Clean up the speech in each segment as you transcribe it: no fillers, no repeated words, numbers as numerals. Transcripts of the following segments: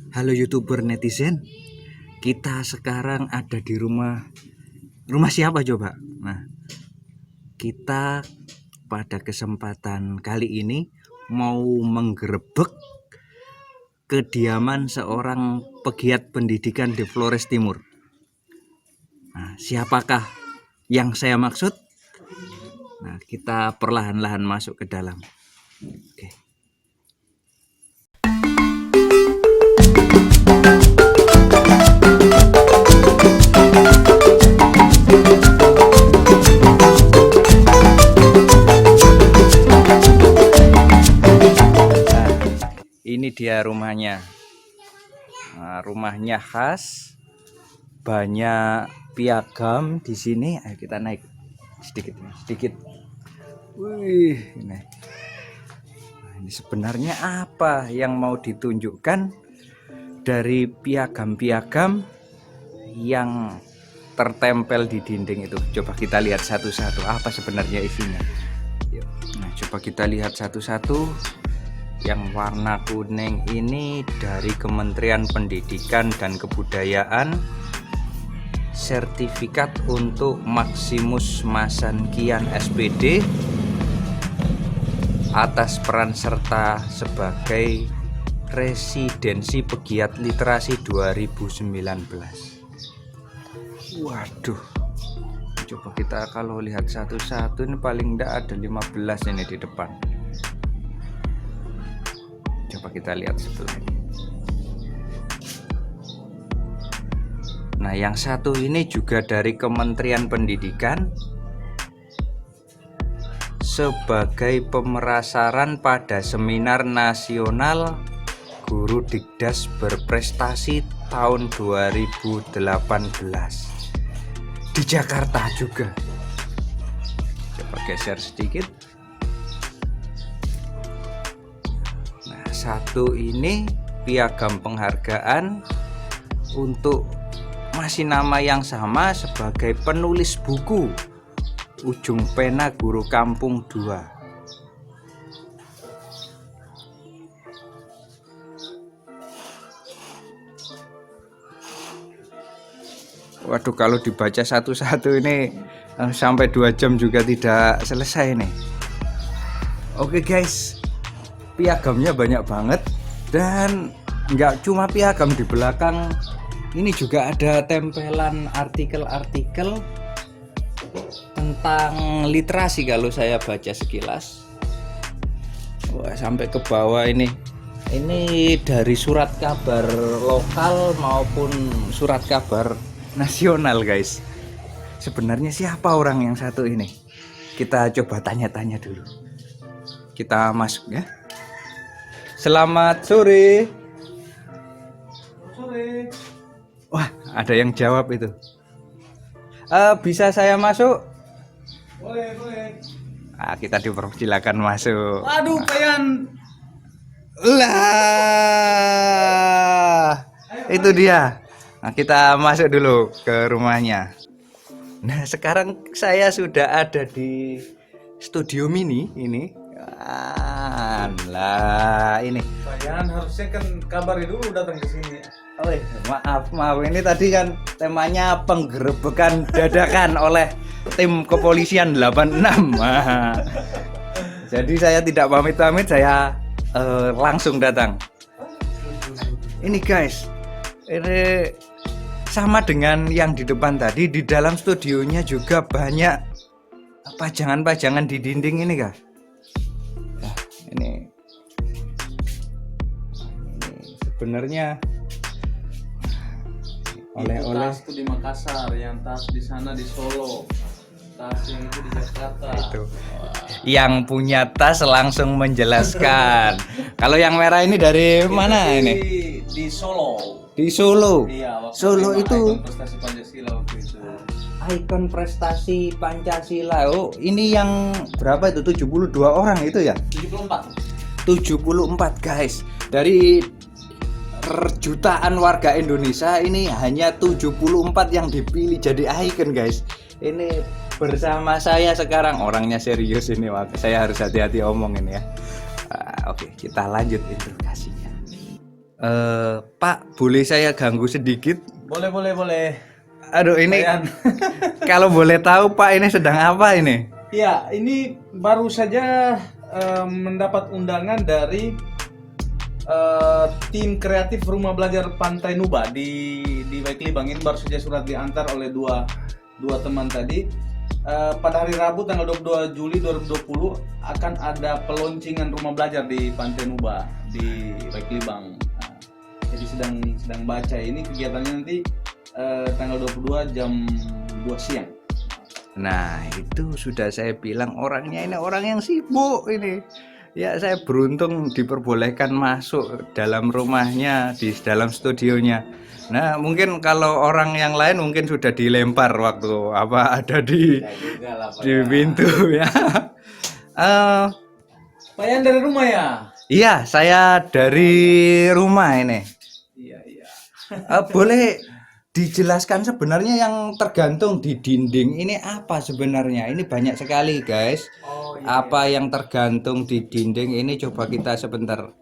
Halo YouTuber netizen, kita sekarang ada di rumah siapa coba? Nah, kita pada kesempatan kali ini mau menggerebek kediaman seorang pegiat pendidikan di Flores Timur. Nah, siapakah yang saya maksud? Nah, kita perlahan-lahan masuk ke dalam. Oke. Ini dia rumahnya. Nah, rumahnya khas, banyak piagam di sini. Ayo kita naik sedikit. Wih, ini sebenarnya apa yang mau ditunjukkan dari piagam-piagam yang tertempel di dinding itu? Coba kita lihat satu-satu apa sebenarnya isinya. Nah, coba kita lihat satu-satu. Yang warna kuning ini dari Kementerian Pendidikan dan Kebudayaan, sertifikat untuk Maximus Masankian SPD atas peran serta sebagai Residensi Pegiat Literasi 2019. Waduh, coba kita kalau lihat satu-satu ini paling tidak ada 15 ini di depan. Coba kita lihat sebelah ini. Nah, yang satu ini juga dari Kementerian Pendidikan sebagai pemerasaran pada Seminar Nasional Guru Dikdas Berprestasi tahun 2018 di Jakarta juga. Coba geser sedikit. Satu ini piagam penghargaan untuk masih nama yang sama sebagai penulis buku Ujung Pena Guru Kampung 2. Waduh, kalau dibaca satu-satu ini sampai 2 jam juga tidak selesai nih. Oke guys, piagamnya banyak banget, dan nggak cuma piagam, di belakang ini juga ada tempelan artikel-artikel tentang literasi kalau saya baca sekilas. Wah, sampai ke bawah ini dari surat kabar lokal maupun surat kabar nasional guys. Sebenarnya siapa orang yang satu ini? Kita coba tanya-tanya dulu. Kita masuk ya. Selamat sore. Wah, ada yang jawab itu. Bisa saya masuk? Boleh. Kita dipersilakan masuk. Aduh, kalian. Lah, itu dia. Nah, kita masuk dulu ke rumahnya. Nah, sekarang saya sudah ada di studio mini ini. Lah, ini Kalian harusnya kan kabari dulu datang ke sini. oh, maaf ini tadi kan temanya penggerebekan dadakan oleh tim kepolisian 86. Jadi saya tidak pamit, saya langsung datang. Ini guys, ini sama dengan yang di depan tadi, di dalam studionya juga banyak pajangan-pajangan di dinding ini guys. Ini sebenarnya oleh-oleh tas di Makassar, yang tas di sana di Solo, tas yang itu di Jakarta. Itu. Yang punya tas langsung menjelaskan. Kalau yang merah ini dari mana ini? Di Solo. Di Solo. Iya, Solo itu prestasi Pancasila waktu itu. Ikon prestasi Pancasila. Oh, ini yang berapa itu? 72 orang itu ya? 74 guys. Dari jutaan warga Indonesia ini hanya 74 yang dipilih jadi ikon guys. Ini bersama saya sekarang, orangnya serius ini, maka saya harus hati-hati omong ini ya. Oke, kita lanjut interogasinya. Pak, boleh saya ganggu sedikit? Boleh, boleh, boleh. Aduh, ini Bayan. kalau boleh tahu Pak, ini sedang apa ini? Ya, ini baru saja mendapat undangan dari tim kreatif Rumah Belajar Pantai Nuba di Baiklibang. Ini baru saja surat diantar oleh dua teman tadi. Pada hari Rabu tanggal 22 Juli 2020 akan ada peloncingan rumah belajar di Pantai Nuba di Baiklibang. Nah, jadi sedang baca ini kegiatannya nanti tanggal 22 jam 2 siang. Nah, itu sudah saya bilang orangnya ini orang yang sibuk ini. Ya, saya beruntung diperbolehkan masuk dalam rumahnya, di dalam studionya. Nah, mungkin kalau orang yang lain mungkin sudah dilempar waktu ada di pintu ya. Pak Yan dari rumah ya? Iya, saya dari rumah ini. Iya, iya. Boleh dijelaskan sebenarnya yang tergantung di dinding ini apa sebenarnya? Ini banyak sekali, guys. Apa yang tergantung di dinding ini coba kita sebentar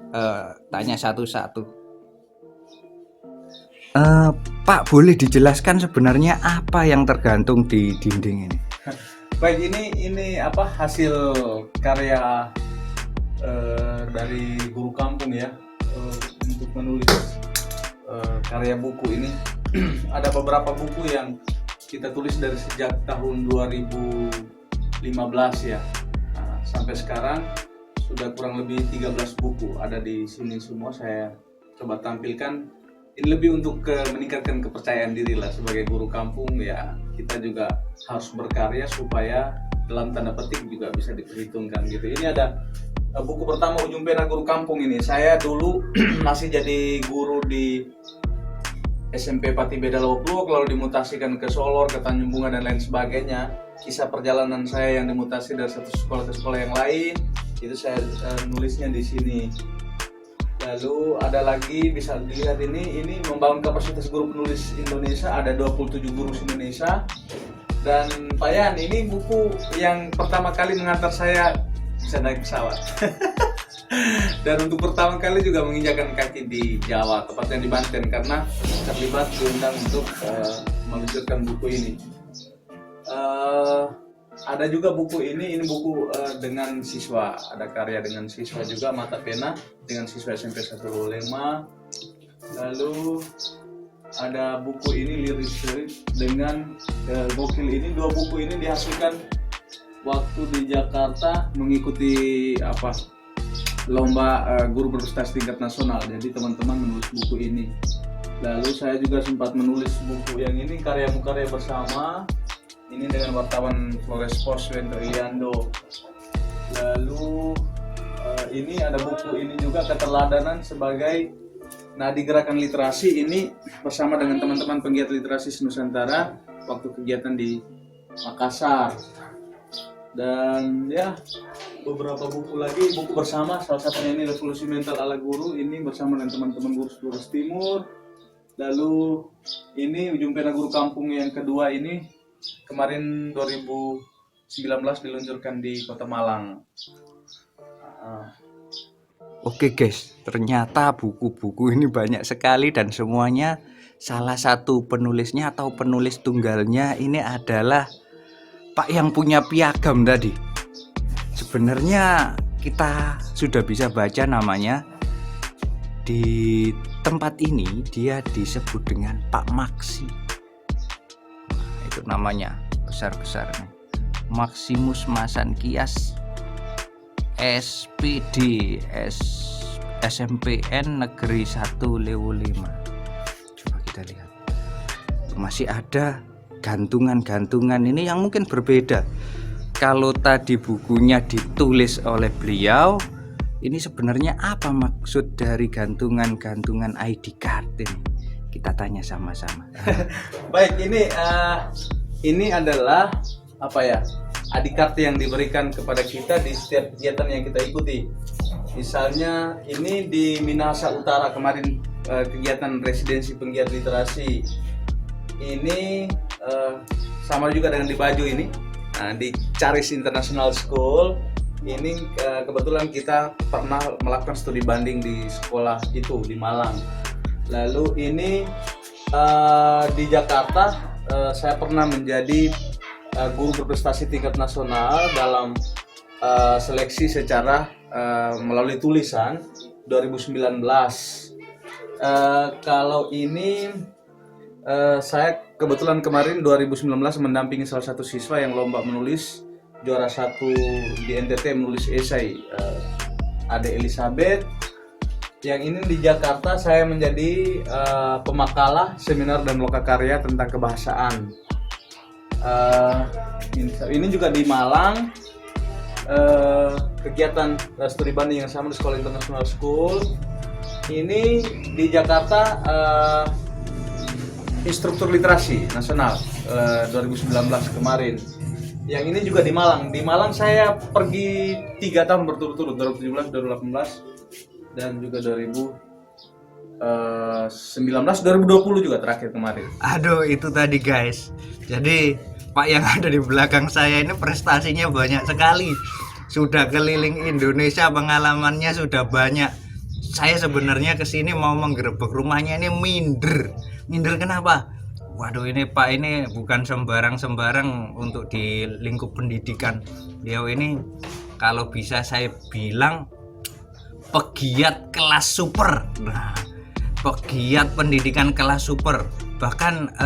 tanya satu-satu. Pak, boleh dijelaskan sebenarnya apa yang tergantung di dinding ini? Baik, ini apa hasil karya dari guru kampung ya, untuk menulis karya buku ini. Ada beberapa buku yang kita tulis dari sejak tahun 2015 ya. Nah, sampai sekarang sudah kurang lebih 13 buku ada di sini semua. Saya coba tampilkan. Ini lebih untuk meningkatkan kepercayaan diri lah sebagai guru kampung ya. Kita juga harus berkarya supaya dalam tanda petik juga bisa diperhitungkan gitu. Ini ada buku pertama Ujung Pena Guru Kampung ini. Saya dulu masih jadi guru di SMP Pati Beda Lopluok, lalu dimutasikan ke Solor, ke Tanjung Bunga dan lain sebagainya. Kisah perjalanan saya yang dimutasi dari satu sekolah ke sekolah yang lain itu saya nulisnya di sini. Lalu ada lagi bisa dilihat ini membangun kapasitas guru penulis Indonesia, ada 27 guru Indonesia. Dan Pak Yan, ini buku yang pertama kali mengantar saya bisa naik pesawat. Dan untuk pertama kali juga menginjakan kaki di Jawa, tepatnya di Banten, karena terlibat diundang untuk meluncurkan buku ini. Ada juga buku ini buku dengan siswa, ada karya dengan siswa juga, mata pena dengan siswa SMP 105. Lalu ada buku ini liris dengan gokil ini. Dua buku ini dihasilkan waktu di Jakarta mengikuti lomba guru berprestasi tingkat nasional. Jadi teman-teman menulis buku ini. Lalu saya juga sempat menulis buku yang ini, karya bersama. Ini dengan wartawan Flores Post Wento Iliando. Lalu ini ada buku ini juga, keteladanan sebagai nadi gerakan literasi. Ini bersama dengan teman-teman penggiat literasi Nusantara waktu kegiatan di Makassar. Dan ya beberapa buku lagi, buku bersama, salah satunya ini Revolusi Mental ala Guru, ini bersama dengan teman-teman guru Flores Timur. Lalu ini Ujung Pena Guru Kampung yang kedua ini kemarin 2019 diluncurkan di Kota Malang. Oke guys, ternyata buku-buku ini banyak sekali dan semuanya salah satu penulisnya atau penulis tunggalnya ini adalah Pak yang punya piagam tadi. Sebenarnya kita sudah bisa baca namanya. Di tempat ini dia disebut dengan Pak Maksi. Itu namanya besar-besarnya, Maximus Masankias SPD SMPN Negeri 1 Lewu 5. Coba kita lihat, masih ada gantungan-gantungan ini yang mungkin berbeda. Kalau tadi bukunya ditulis oleh beliau, ini sebenarnya apa maksud dari gantungan-gantungan ID card ini? Kita tanya sama-sama. Baik, ini adalah ID card yang diberikan kepada kita di setiap kegiatan yang kita ikuti. Misalnya ini di Minahasa Utara kemarin kegiatan residensi penggiat literasi. Ini sama juga dengan di baju ini. Nah, di Charis International School Ini kebetulan kita pernah melakukan studi banding di sekolah itu di Malang. Lalu ini di Jakarta saya pernah menjadi guru berprestasi tingkat nasional dalam seleksi secara melalui tulisan 2019. Kalau ini saya kebetulan kemarin 2019 mendampingi salah satu siswa yang lomba menulis, juara 1 di NTT menulis esai, Ade Elizabeth. Yang ini di Jakarta saya menjadi pemakalah seminar dan lokakarya tentang kebahasaan. Ini juga di Malang, kegiatan studi banding yang sama di Sekolah International School. Ini di Jakarta instruktur literasi nasional 2019 kemarin. Yang ini juga di Malang. Di Malang saya pergi 3 tahun berturut-turut, 2017, 2018, dan juga 2019, 2020 juga terakhir kemarin. Aduh, itu tadi guys. Jadi Pak yang ada di belakang saya ini prestasinya banyak sekali. Sudah keliling Indonesia, pengalamannya sudah banyak. Saya sebenarnya kesini mau menggerebek rumahnya ini minder. Minder kenapa? Waduh, ini Pak ini bukan sembarang-sembarang untuk di lingkup pendidikan. Beliau ini kalau bisa saya bilang pegiat kelas super. Nah, pegiat pendidikan kelas super. Bahkan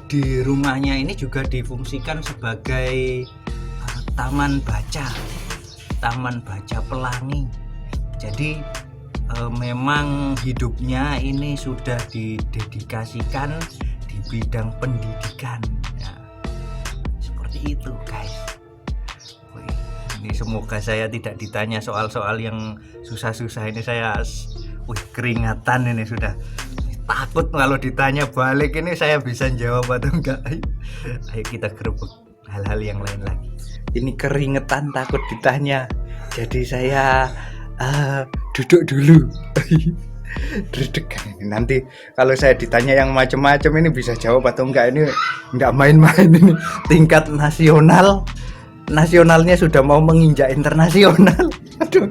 di rumahnya ini juga difungsikan sebagai taman baca Pelangi. Jadi memang hidupnya ini sudah didedikasikan di bidang pendidikan ya. Seperti itu guys. Ini semoga saya tidak ditanya soal-soal yang susah-susah. Ini saya keringatan ini sudah. Takut kalau ditanya balik ini saya bisa jawab atau enggak. Ayo kita gerebek hal-hal yang lain lagi. Ini keringetan takut ditanya. Jadi saya duduk dulu. Duduk. Nanti kalau saya ditanya yang macam-macam ini bisa jawab atau enggak. Ini enggak main-main ini. Tingkat nasionalnya sudah mau menginjak internasional. Aduh,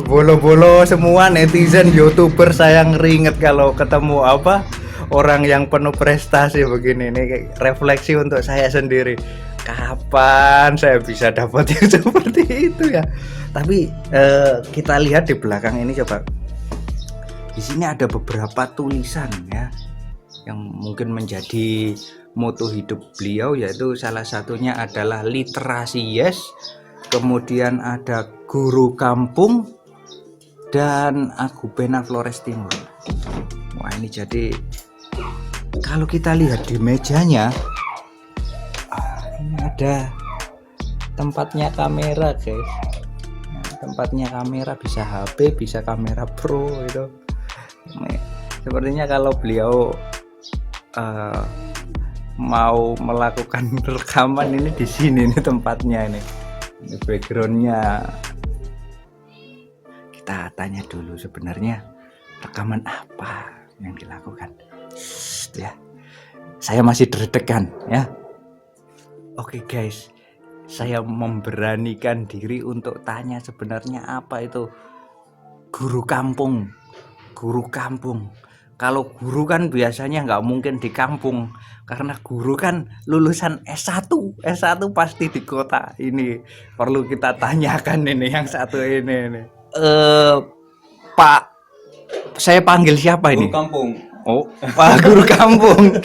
bolo-bolo semua netizen, YouTuber saya ngeringet kalau ketemu orang yang penuh prestasi begini. Ini refleksi untuk saya sendiri. Kapan saya bisa dapat yang seperti itu ya? Tapi kita lihat di belakang ini coba. Di sini ada beberapa tulisan ya yang mungkin menjadi moto hidup beliau, yaitu salah satunya adalah literasi yes, kemudian ada guru kampung, dan Agubena Flores Timur. Wah, ini jadi kalau kita lihat di mejanya ini ada tempatnya kamera guys. Tempatnya kamera, bisa HP, bisa kamera pro itu. Sepertinya kalau beliau mau melakukan rekaman ini di sini nih tempatnya ini. Ini backgroundnya. Kita tanya dulu sebenarnya rekaman apa yang dilakukan. Ya, saya masih deg-degan ya. Oke guys, saya memberanikan diri untuk tanya sebenarnya apa itu guru kampung. Guru kampung. Kalau guru kan biasanya nggak mungkin di kampung, karena guru kan lulusan S1 pasti di kota. Ini perlu kita tanyakan ini yang satu ini. Pak, saya panggil siapa ini? Guru kampung. Oh, Pak guru kampung.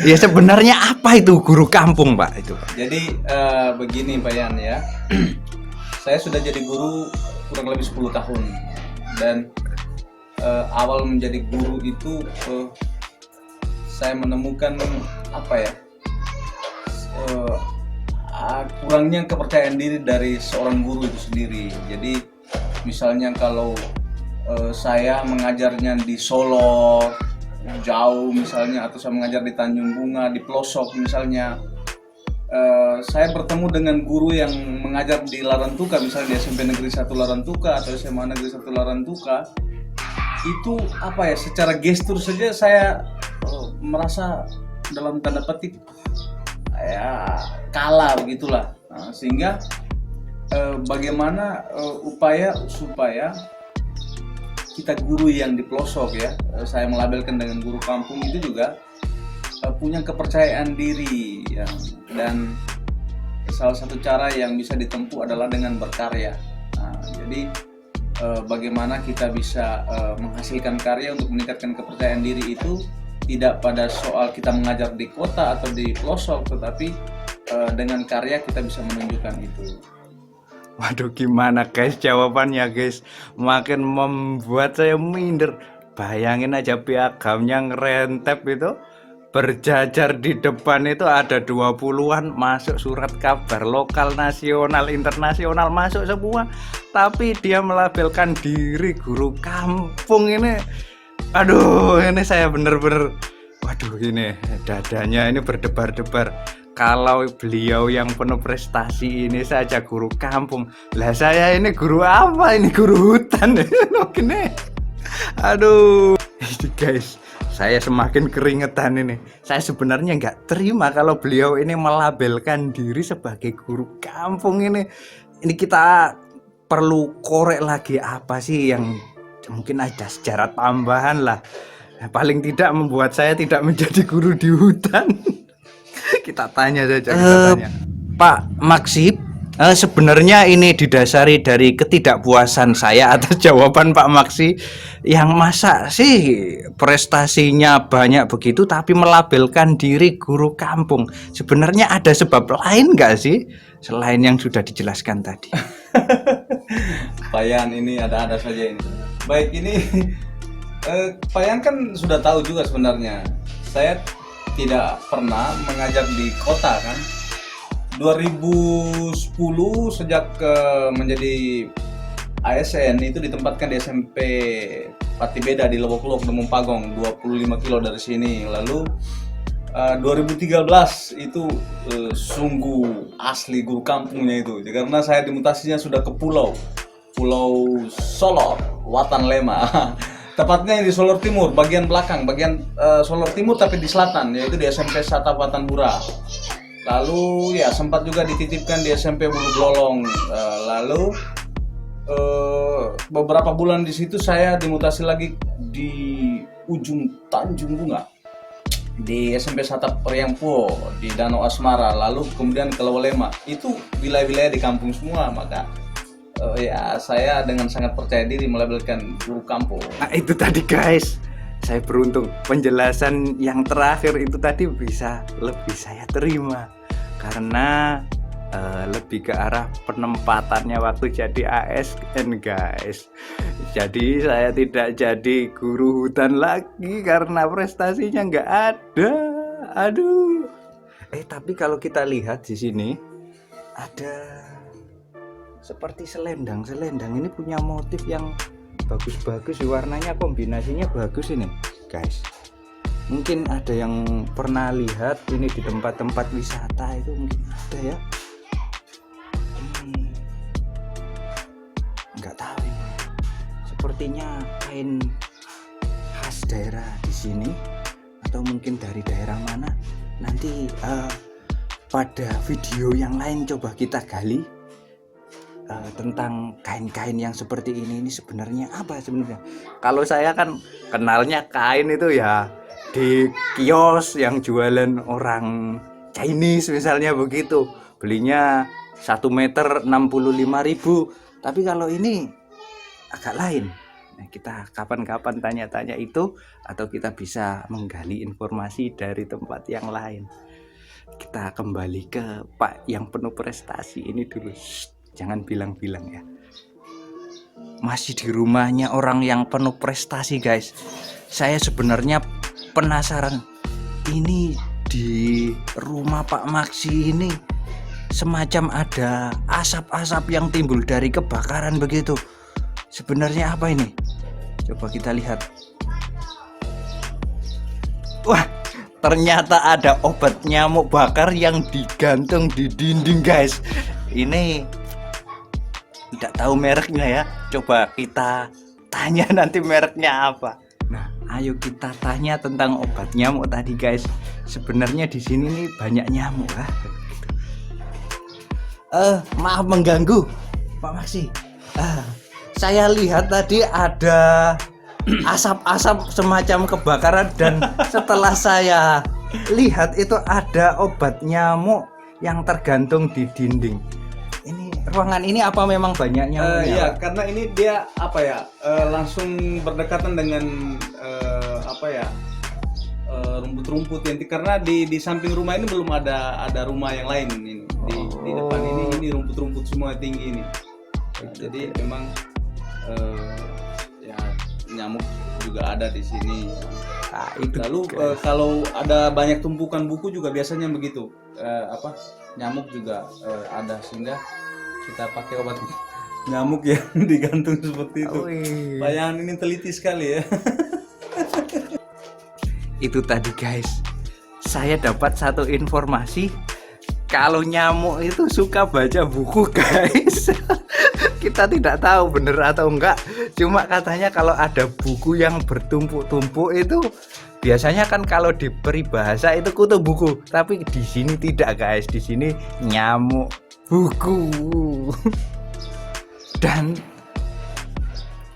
Ya sebenarnya apa itu guru kampung, Pak? Itu. Jadi begini Pak Yan ya. Saya sudah jadi guru kurang lebih 10 tahun, dan awal menjadi guru itu saya menemukan kurangnya kepercayaan diri dari seorang guru itu sendiri. Jadi misalnya kalau saya mengajarnya di Solo jauh misalnya, atau saya mengajar di Tanjung Bunga, di pelosok misalnya, saya bertemu dengan guru yang mengajar di Larantuka, misalnya di SMP Negeri 1 Larantuka atau SMA Negeri 1 Larantuka. Itu secara gestur saja saya merasa dalam tanda petik ya kalah begitulah. Sehingga bagaimana upaya supaya kita guru yang di pelosok ya, saya melabelkan dengan guru kampung itu juga punya kepercayaan diri ya. Dan salah satu cara yang bisa ditempuh adalah dengan berkarya. Nah, jadi bagaimana kita bisa menghasilkan karya untuk meningkatkan kepercayaan diri itu tidak pada soal kita mengajar di kota atau di pelosok, tetapi dengan karya kita bisa menunjukkan itu. Waduh, gimana guys jawabannya guys, makin membuat saya minder. Bayangin aja piagamnya ngerentep itu, berjajar di depan itu ada 20-an, masuk surat kabar lokal, nasional, internasional, masuk semua. Tapi dia melabelkan diri guru kampung ini. Aduh, ini saya bener-bener, waduh, ini dadanya ini berdebar-debar. Kalau beliau yang penuh prestasi ini saja guru kampung, lah saya ini guru apa? Ini guru hutan. Gini. Aduh, ini guys, saya semakin keringetan ini. Saya sebenarnya nggak terima kalau beliau ini melabelkan diri sebagai guru kampung ini. Ini kita perlu korek lagi, apa sih yang mungkin ada sejarah tambahan lah. Paling tidak membuat saya tidak menjadi guru di hutan. Kita tanya saja, Pak Maksi, sebenarnya ini didasari dari ketidakpuasan saya atas jawaban Pak Maksi, yang masa sih prestasinya banyak begitu tapi melabelkan diri guru kampung. Sebenarnya ada sebab lain nggak sih selain yang sudah dijelaskan tadi? Payan ini ada-ada saja ini. Baik, ini Payan kan sudah tahu juga sebenarnya saya tidak pernah mengajar di kota kan. 2010 sejak menjadi ASN itu ditempatkan di SMP Pati Beda di Lobok-Lok, Demung Pagong, 25 kilo dari sini. Lalu 2013 itu sungguh asli guru kampungnya itu, karena saya dimutasinya sudah ke Pulau Solor, Watan Lema. Tepatnya di Solor Timur, bagian belakang, bagian Solor Timur tapi di selatan, yaitu di SMP Sata Patanbura. Lalu ya sempat juga dititipkan di SMP Bulu Blolong. Lalu beberapa bulan di situ saya dimutasi lagi di ujung Tanjung Bunga, di SMP Sata Priampo di Danau Asmara. Lalu kemudian ke Lewolema. Itu wilayah-wilayah di kampung semua, maka ya saya dengan sangat percaya diri melabelkan guru kampung. Nah, itu tadi guys, saya beruntung penjelasan yang terakhir itu tadi bisa lebih saya terima karena lebih ke arah penempatannya waktu jadi ASN guys. Jadi saya tidak jadi guru hutan lagi karena prestasinya nggak ada. Aduh. Tapi kalau kita lihat di sini ada seperti selendang ini punya motif yang bagus-bagus, warnanya kombinasinya bagus ini guys. Mungkin ada yang pernah lihat ini di tempat-tempat wisata itu, mungkin ada ya. Ini nggak tahu ini, sepertinya kain khas daerah di sini atau mungkin dari daerah mana. Nanti pada video yang lain coba kita gali tentang kain-kain yang seperti ini sebenarnya apa sebenarnya. Kalau saya kan kenalnya kain itu ya di kios yang jualan orang Chinese misalnya begitu, belinya 1 meter 65.000. Tapi kalau ini agak lain. Nah, kita kapan-kapan tanya-tanya itu, atau kita bisa menggali informasi dari tempat yang lain. Kita kembali ke Pak yang penuh prestasi ini dulu. Jangan bilang-bilang ya. Masih di rumahnya orang yang penuh prestasi guys. Saya sebenarnya penasaran, ini di rumah Pak Maksi ini semacam ada asap-asap yang timbul dari kebakaran begitu. Sebenarnya apa ini? Coba kita lihat. Wah, ternyata ada obat nyamuk bakar yang digantung di dinding guys. Ini tidak tahu mereknya ya. Coba kita tanya nanti mereknya apa. Nah, ayo kita tanya tentang obat nyamuk tadi guys. Sebenarnya di sini nih banyak nyamuk lah. Maaf mengganggu. Pak Maksi, saya lihat tadi ada asap-asap semacam kebakaran dan setelah saya lihat itu ada obat nyamuk yang tergantung di dinding. Ini ruangan ini apa memang banyak nyamuknya? Iya, Pak? karena ini dia apa ya, langsung berdekatan dengan rumput-rumput yang karena di samping rumah ini belum ada rumah yang lain ini. Di depan ini rumput-rumput semua tinggi ini. Nah, jadi memang ya nyamuk juga ada di sini. Nah, itu Lalu guys. kalau ada banyak tumpukan buku juga biasanya begitu. Nyamuk juga ada, sehingga kita pakai obat nyamuk yang digantung seperti itu. Wih. Bayangan ini teliti sekali ya. Itu tadi guys, saya dapat satu informasi kalau nyamuk itu suka baca buku guys. Kita tidak tahu bener atau enggak, cuma katanya kalau ada buku yang bertumpuk-tumpuk itu biasanya kan kalau di peribahasa itu kutu buku, tapi di sini tidak guys, di sini nyamuk buku. Dan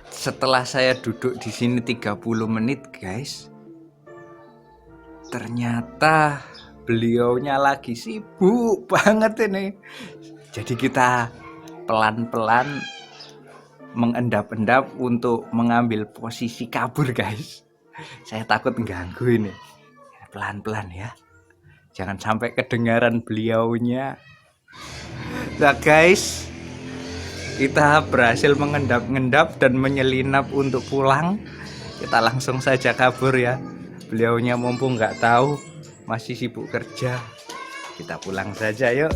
setelah saya duduk di sini 30 menit guys, ternyata beliaunya lagi sibuk banget ini. Jadi kita pelan-pelan mengendap-endap untuk mengambil posisi kabur guys. Saya takut mengganggu ini. Pelan-pelan ya, jangan sampai kedengaran beliaunya. Nah guys, kita berhasil mengendap-endap dan menyelinap untuk pulang. Kita langsung saja kabur ya. Beliaunya mumpung nggak tahu masih sibuk kerja. Kita pulang saja yuk.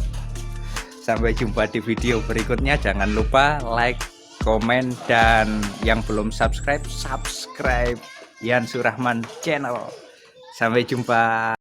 Sampai jumpa di video berikutnya. Jangan lupa like, komen, dan yang belum subscribe, subscribe Yan Surahman Channel. Sampai jumpa.